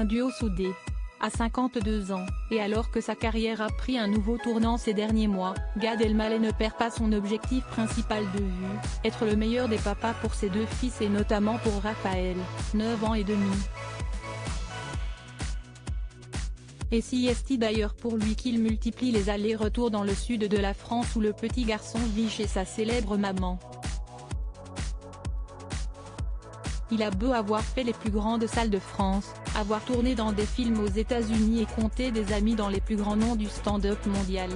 un duo soudé. À 52 ans, et alors que sa carrière a pris un nouveau tournant ces derniers mois, Gad Elmaleh ne perd pas son objectif principal de vue, être le meilleur des papas pour ses deux fils et notamment pour Raphaël, 9 ans et demi. Et si est-il d'ailleurs pour lui qu'il multiplie les allers-retours dans le sud de la France où le petit garçon vit chez sa célèbre maman. Il a beau avoir fait les plus grandes salles de France, avoir tourné dans des films aux États-Unis et compter des amis dans les plus grands noms du stand-up mondial.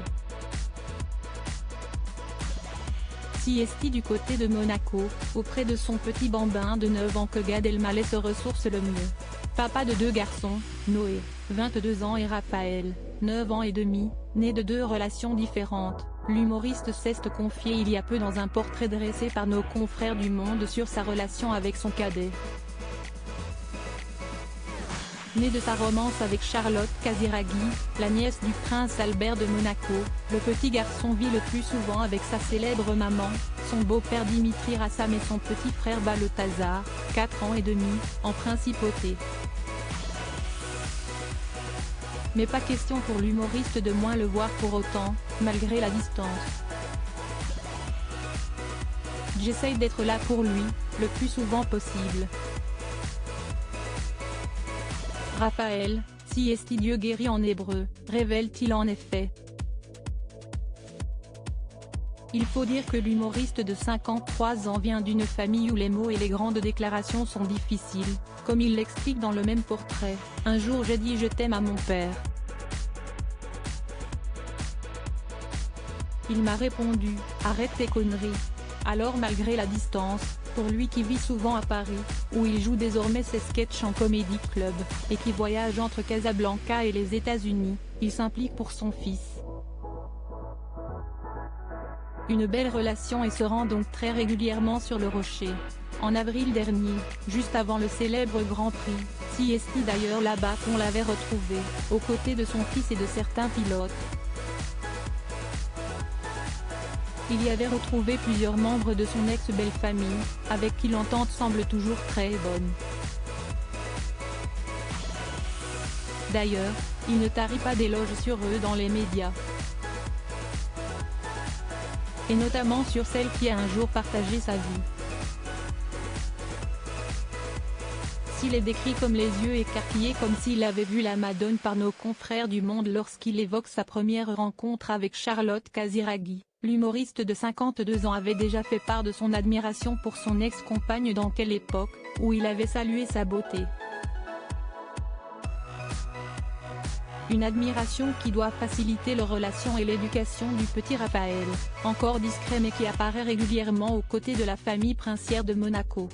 Si est-il du côté de Monaco, auprès de son petit bambin de 9 ans que Gad Elmaleh se ressource le mieux. Papa de deux garçons, Noé, 22 ans et Raphaël, 9 ans et demi, nés de deux relations différentes, l'humoriste s'est confié il y a peu dans un portrait dressé par nos confrères du Monde sur sa relation avec son cadet. Né de sa romance avec Charlotte Casiraghi, la nièce du prince Albert de Monaco, le petit garçon vit le plus souvent avec sa célèbre maman, son beau-père Dimitri Rassam et son petit frère Balthazar, 4 ans et demi, en principauté. Mais pas question pour l'humoriste de moins le voir pour autant, malgré la distance. J'essaye d'être là pour lui, le plus souvent possible. Raphaël, si est-il Dieu guéri en hébreu, révèle-t-il en effet. Il faut dire que l'humoriste de 53 ans vient d'une famille où les mots et les grandes déclarations sont difficiles, comme il l'explique dans le même portrait. Un jour j'ai dit je t'aime à mon père. Il m'a répondu, arrête tes conneries. Alors malgré la distance, pour lui qui vit souvent à Paris, où il joue désormais ses sketchs en comédie club, et qui voyage entre Casablanca et les États-Unis, il s'implique pour son fils. Une belle relation et se rend donc très régulièrement sur le Rocher. En avril dernier, juste avant le célèbre Grand Prix, si est-il d'ailleurs là-bas qu'on l'avait retrouvé, aux côtés de son fils et de certains pilotes. Il y avait retrouvé plusieurs membres de son ex-belle-famille, avec qui l'entente semble toujours très bonne. D'ailleurs, il ne tarit pas d'éloges sur eux dans les médias. Et notamment sur celle qui a un jour partagé sa vie. S'il est décrit comme les yeux écarquillés comme s'il avait vu la Madone par nos confrères du Monde lorsqu'il évoque sa première rencontre avec Charlotte Casiraghi, l'humoriste de 52 ans avait déjà fait part de son admiration pour son ex-compagne dans Quelle époque, où il avait salué sa beauté. Une admiration qui doit faciliter leur relation et l'éducation du petit Raphaël, encore discret mais qui apparaît régulièrement aux côtés de la famille princière de Monaco.